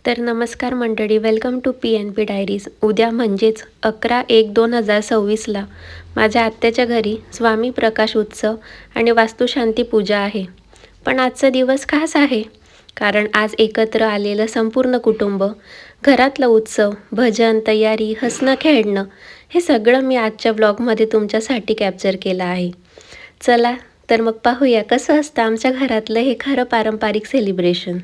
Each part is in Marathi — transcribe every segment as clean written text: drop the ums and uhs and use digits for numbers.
तर नमस्कार मंडळी, वेलकम टू PNP डायरीज. उद्या म्हणजेच 11/1/2026ला माझ्या आत्याच्या घरी स्वामी प्रकाश उत्सव आणि वास्तुशांती पूजा आहे. पण आजचा दिवस खास आहे कारण आज एकत्र आलेलं संपूर्ण कुटुंब, घरातला उत्सव, भजन, तयारी, हसणं, खेळणं हे सगळं मी आजच्या ब्लॉगमध्ये तुमच्यासाठी कॅप्चर केलं आहे. चला तर मग पाहूया कसं असतं आमच्या घरातलं हे खरं पारंपरिक सेलिब्रेशन.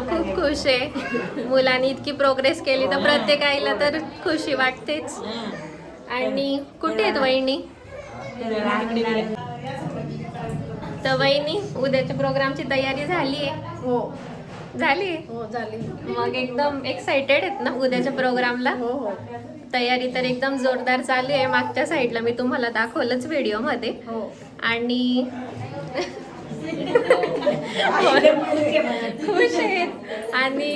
खूप खुश आहे. मुलांनी इतकी प्रोग्रेस केली तर प्रत्येक आईला तर खुशी वाटतेच. आणि कुठे आहेत वहिनी? तर वहिनी, उद्याच्या प्रोग्रामची तयारी झाली आहे? हो झाली. हो झाली. मग एकदम एक्साइटेड आहेत ना उद्याच्या प्रोग्रामला? हो हो. तयारी तर एकदम जोरदार चालू आहे. मागच्या साईडला मी तुम्हाला दाखवलंच व्हिडिओ मध्ये. हो. आणि खुश आहेत. आणि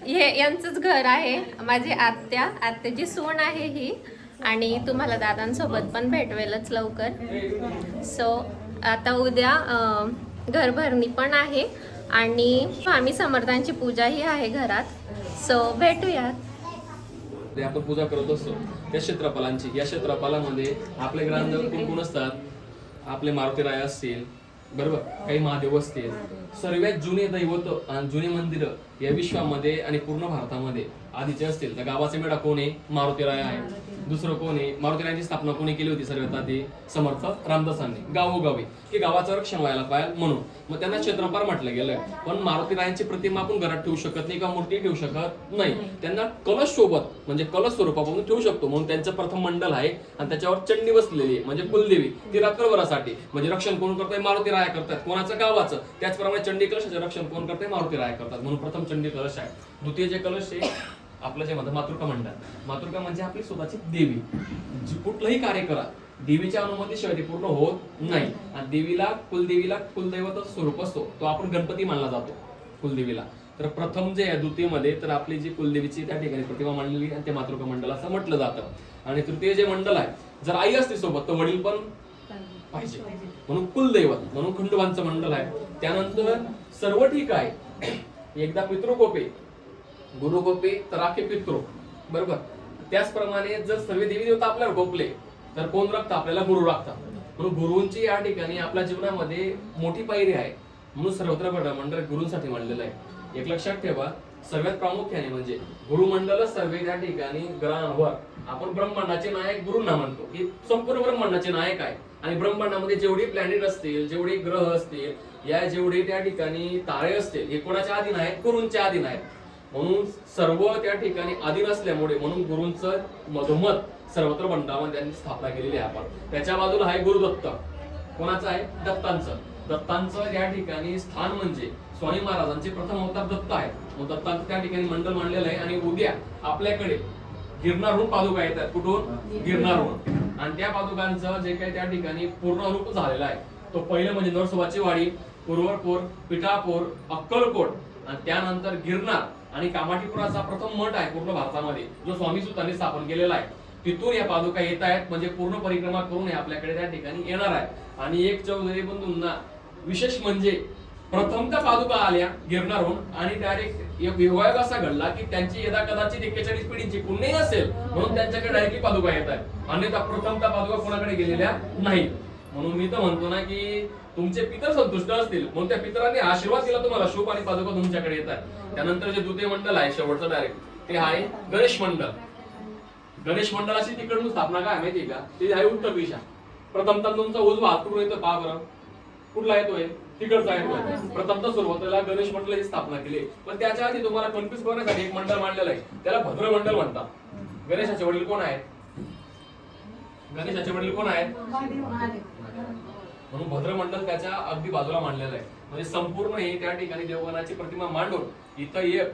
हे यांचंच घर आहे. माझी आत्याची सून आहे ही. आणि तुम्हाला दादांसोबत पण भेटवेलच लवकर. सो आता उद्या घरभरणी पण आहे आणि स्वामी समर्थांची पूजाही आहे घरात. सो भेटूयात. आपण पूजा करत असतो त्या क्षेत्रफलांची. या क्षेत्रफलामध्ये आपले ग्रंथ कोण असतात? आपले मारुती राय असतील, बरोबर, काही महादेव असतील. सर्वात जुने दैवत आणि जुने मंदिर या विश्वामध्ये आणि पूर्ण भारतामध्ये आधीचे असतील तर गावाचा मेढा कोण आहे? मारुती राय आहे. दुसरं कोण आहे? मारुती रायांची स्थापना कोणी केली होती? सर्वात आधी समर्थ रामदासांनी, गावोगावी, की गावाचं रक्षण व्हायला पाहिजे म्हणून. मग त्यांना क्षेत्रपार म्हटलं गेलं. पण मारुती रायांची प्रतिमा आपण घरात ठेवू शकत नाही किंवा मूर्ती ठेवू शकत नाही. त्यांना कलश सोबत म्हणजे कलश स्वरूपापासून ठेवू शकतो. म्हणून त्यांचं प्रथम मंडल आहे आणि त्याच्यावर चंडी बसलेली आहे म्हणजे कुलदेवी. ती रात्रभरासाठी म्हणजे रक्षण कोण करताय? मारुती राया करतात. कोणाचं? गावाचं. त्याचप्रमाणे चंडी कलशाचं रक्षण कोण करताय? मारुती राया करतात. म्हणून प्रथम चंडी कलश आहे. द्वितीय जे कलश आहे आपलं जे म्हणतात मातृका मंडळ. मातृका म्हणजे आपली स्वतःची देवी. जी कुठलंही कार्य करा देवीच्या अनुमतीशिवाय ते पूर्ण होत नाही. आणि देवीला कुलदैवताचं स्वरूप असतो, तो आपण गणपती मानला जातो कुलदेवीला. तर प्रथम जे आहे द्वितीयमध्ये तर आपली जी कुलदेवीची त्या ठिकाणी प्रतिमा मांडलेली आणि ते मातृका मंडळ असं म्हटलं जातं. आणि तृतीय जे मंडळ आहे, जर आई असते सोबत तर वडील पण पाहिजे, म्हणून कुलदैवत म्हणून खंडोबांचं मंडळ आहे. त्यानंतर सर्व ठीक आहे, एकदा पितृकोपे गुरुकोपे तर राखे पितृ, बरोबर. त्याचप्रमाणे जर सर्व देवी देवता आपल्यावर गोपले तर कोण राखतं? आपल्याला गुरु राखतात. म्हणून गुरुंची या ठिकाणी आपल्या जीवनामध्ये मोठी पायरी आहे. म्हणून सर्वत्र मंडळ गुरूंसाठी मांडलेलं आहे. एक लक्षात ठेवा, सर्वात प्रामुख्याने म्हणजे गुरुमंडळ सर्व त्या ठिकाणी ग्रहांवर आपण ब्रह्मांडाचे नायक गुरुंना म्हणतो. हे संपूर्ण ब्रह्मांडाचे नायक आहे. आणि ब्रह्मांडामध्ये जेवढे प्लॅनेट असतील, जेवढे ग्रह असतील, या जेवढे त्या ठिकाणी तारे असतील, हे कोणाच्या अधीन आहेत? गुरूंच्या अधीन आहेत. म्हणून सर्व त्या ठिकाणी अधीन असल्यामुळे म्हणून गुरूंचं मधोमध सर्वत्र मंडळामध्ये त्यांनी स्थापना केलेली आहे. आपण त्याच्या बाजूला आहे गुरुदत्त. कोणाचं आहे? दत्तांचं. दत्तांचं या ठिकाणी स्थान म्हणजे स्वामी महाराजांचे प्रथम अवतार दत्त आहे. मग दत्तांचं त्या ठिकाणी मंडळ मांडलेलं आहे. आणि उद्या आपल्याकडे गिरनारहून पादुका येतात. कुठून? गिरनारहून. आणि त्या पादुकांचं जे काही त्या ठिकाणी पूर्ण रूप झालेलं आहे, तो पहिलं म्हणजे नरसोबाची वाडी, पुरवरपूर, पिठापूर, अक्कलकोट आणि त्यानंतर गिरनार आणि कामाठीपुराचा प्रथम मठ आहे पूर्ण भारतामध्ये, जो स्वामी सुतांनी स्थापन केलेला आहे. तिथून या पादुका येत आहेत. म्हणजे पूर्ण परिक्रमा करून आपल्याकडे त्या ठिकाणी येणार आहे. आणि एक चौधरी बंधूंना विशेष म्हणजे प्रथमतः पादुका आल्या गिरनारहून आणि डायरेक्ट एक विवाह असा घडला की त्यांची यदा कदाचित 41 पिढीची पुण्यही असेल म्हणून त्यांच्याकडे डायरेक्टली पादुका येत आहेत. अन्यथा प्रथमतः पादुका कोणाकडे गेलेल्या नाहीत. म्हणून मी तर म्हणतो ना की तुमचे पितर संतुष्ट असतील म्हणून त्या पितरांनी आशीर्वाद दिला तुम्हाला, शुभ आणि पादुका तुमच्याकडे येतात. त्यानंतर जे द्वितीय मंडळ आहे शेवटचं डायरेक्ट ते आहे गणेश मंडळ. गणेश मंडळाची तिकडून स्थापना काय माहितीये का? ते आहे उत्तर दिशा. प्रथमतः तुमचा उजवा हात कुठून येतो पहा बरं, कुठला येतोय? तिकडचा येतोय. प्रथमतः सुरुवातीला गणेश मंडळाची स्थापना केली. पण त्याच्या आधी तुम्हाला कन्फ्युज करण्यासाठी एक मंडळ मांडलेलं आहे, त्याला भद्र मंडळ म्हणतात. गणेशाचे वडील कोण आहेत? गणेशाचे वडील कोण आहेत? म्हणून भद्र मंडळ त्याच्या अगदी बाजूला मांडलेलं आहे. म्हणजे संपूर्ण हे त्या ठिकाणी देवगणाची प्रतिमा मांडून इथं एक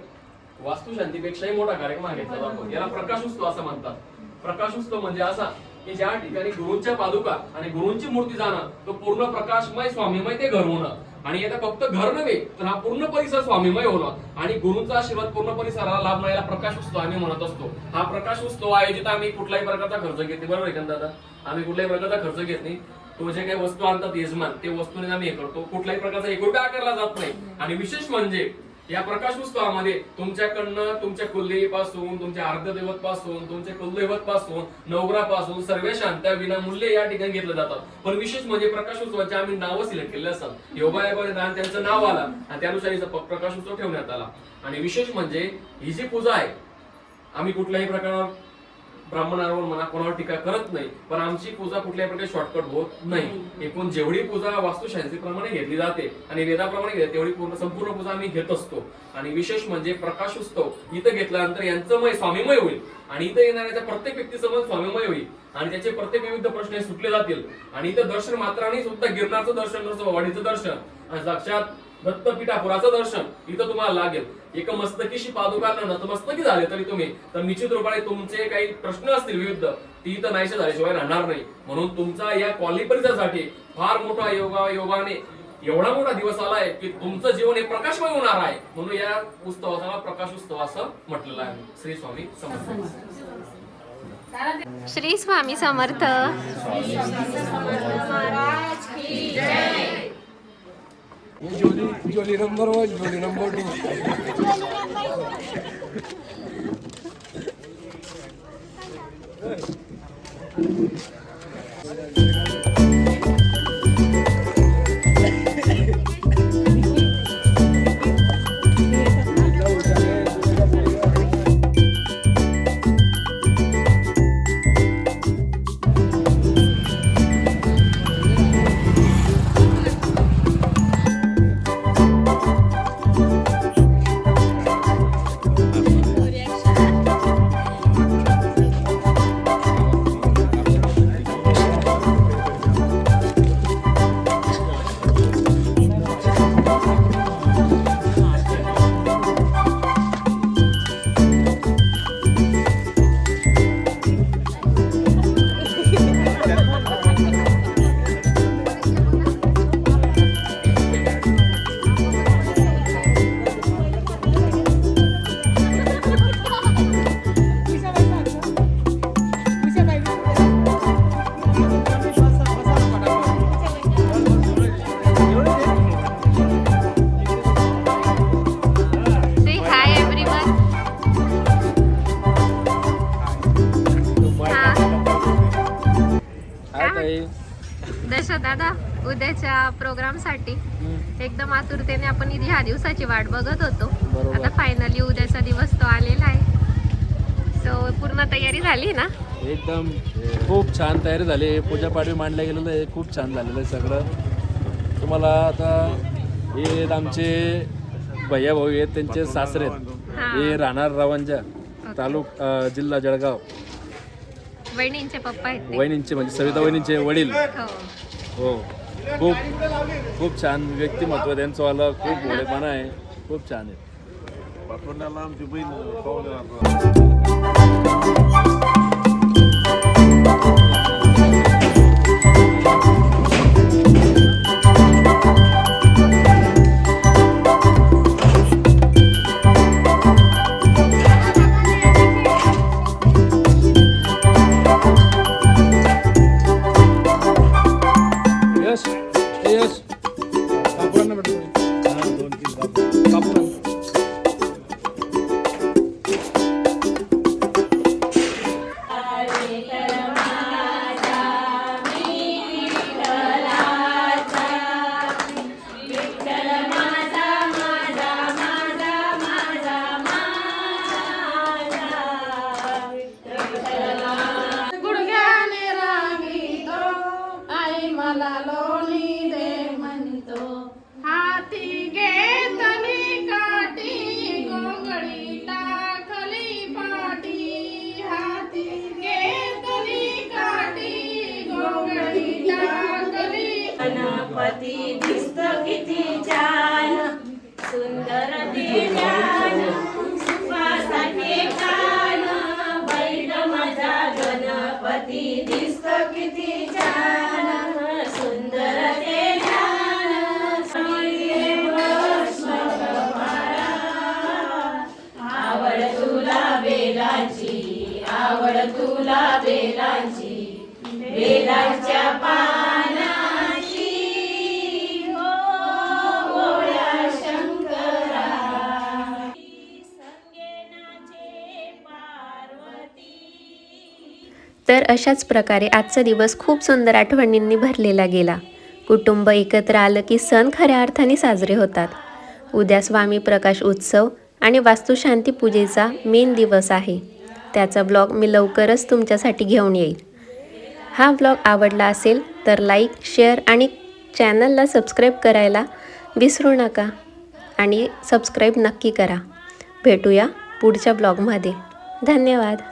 वास्तुशांतीपेक्षाही मोठा कार्यक्रम घेतला जातो. याला प्रकाश उत्सव असं म्हणतात. प्रकाश उत्सव म्हणजे असा की ज्या ठिकाणी गुरूंच्या पादुका आणि गुरूंची मूर्ती जाणं, तो पूर्ण प्रकाशमय स्वामीमय ते घर होणं. आणि आता फक्त घर नव्हे तर हा पूर्ण परिसर स्वामीमय होणं आणि गुरूंचा आशीर्वाद पूर्ण परिसराला लाभ मिळायला प्रकाश उत्सव आम्ही म्हणत असतो. हा प्रकाश उत्सव आयोजित आम्ही कुठल्याही प्रकारचा खर्च घेत नाही, बरोबर आहे का दादा? आम्ही कुठल्याही प्रकारचा खर्च घेत नाही. तो जे काही वस्तू आणतात यजमान, ते वस्तूने आम्ही हे करतो. कुठल्याही प्रकारचा 1 रुपया आकारला जात नाही. आणि विशेष म्हणजे या प्रकाश उत्सवामध्ये तुमच्याकडनं तुमच्या कुलदेवीपासून, तुमच्या अर्धदैवत पासून, तुमच्या कुलदैवत पासून, नवग्रहापासून सर्व शांत्या विनामूल्य या ठिकाणी घेतले जातात. पण विशेष म्हणजे प्रकाश उत्सवाचे आम्ही नावं सिलेक्ट केले असतात. योगायोगाने त्यांचं नाव आलं आणि त्यानुसार प्रकाश उत्सव ठेवण्यात आला. आणि विशेष म्हणजे ही जी पूजा आहे, आम्ही कुठल्याही प्रकारावर ब्राह्मणावर म्हणा कोणावर टीका करत नाही. पण आमची पूजा कुठल्याही प्रकारे शॉर्टकट होत नाही. एकूण जेवढी पूजा वास्तुशास्त्रीप्रमाणे घेतली जाते आणि वेदाप्रमाणे घेतली तेवढी संपूर्ण पूजा आम्ही घेत असतो. आणि विशेष म्हणजे प्रकाश उत्सव इथं घेतल्यानंतर यांचं मय स्वामीमय होईल आणि इथं येणाऱ्या प्रत्येक व्यक्तीचं मन स्वामीमय होईल आणि त्याचे प्रत्येक विविध प्रश्न सुटले जातील. आणि इथं दर्शन मात्राने सुद्धा गिरनारचं दर्शन, नरसोबावाडीचं दर्शन आणि साक्षात दत्तपीठापुराचं दर्शन इथं तुम्हाला लागेल. एक मस्तकीशी पादुका नतमस्तकी झाले तरी तुम्ही तर निश्चित रूपाने तुमचे काही प्रश्न असतील विविध, ती इथं नाहीसे झाल्याशिवाय राहणार नाही. म्हणून तुमचा या कॉलनी परिसरासाठी फार मोठा योगाने एवढा मोठा दिवस आलाय की तुमचं जीवन हे प्रकाशमय होणार आहे. म्हणून या उत्सवाला प्रकाश उत्सव असं म्हटलेलं आहे. श्री स्वामी समर्थ. श्री स्वामी समर्थ. जोली नंबर 1, जोली नंबर 2. ताई. दादा उद्याच्या प्रोग्रामसाठी एकदम आतुरतेने आपण ह्या दिवसाची वाट बघत होतो. बरोबर. आता फायनली उद्याचा दिवस तो आलेला आहे. सो पूर्ण तयारी झाली ना? एकदम खूप छान तयारी झाली. पूजा पाडवी मांडल्या गेलेलं आहे. खूप छान झालेलं आहे सगळं. तुम्हाला आता हे आमचे भैया भाऊ आहेत, त्यांचे सासरे आहेत. हे राहणार रावंजा, जिल्हा जळगाव. वहिनींचे पप्पा आहेत ते. वहिनींचे म्हणजे सविता वहिनींचे वडील. हो. हो, खूप खूप छान व्यक्तिमत्व त्यांचं वाला. खूप भोळेपणा आहे. खूप छान आहे. आमची बहीण यश यश कापूरांना भेटतो. कापूर गुडघ्याने रांगितो आई मला लोणी दे म्हणतो. हाती घेतली काठी गोंगडी टाकली पाठी. हाती घेतली काठी गोंगडी टाकली. गणपती दिसत किती छान सुंदर ते छान सुखासाठी छान बैल माझा गणपती दिसत किती छान सुंदर ते छान आवड तुला बेलाची आवड तुला बेलाची बेलाच्या पानाची हो गोळ्या शंकरा संगेनाचे पार्वती. तर अशाच प्रकारे आजचा दिवस खूप सुंदर आठवणींनी भरलेला गेला. कुटुंब एकत्र आलं की सण खऱ्या अर्थाने साजरे होतात. उद्या स्वामी प्रकाश उत्सव आणि वास्तुशांती पूजेचा मेन दिवस आहे. त्याचा ब्लॉग मी लवकरच तुमच्यासाठी घेऊन येईल. हा ब्लॉग आवडला असेल तर लाईक, शेअर आणि चॅनलला सबस्क्राईब करायला विसरू नका. आणि सबस्क्राईब नक्की करा. भेटूया पुढच्या ब्लॉगमध्ये. धन्यवाद.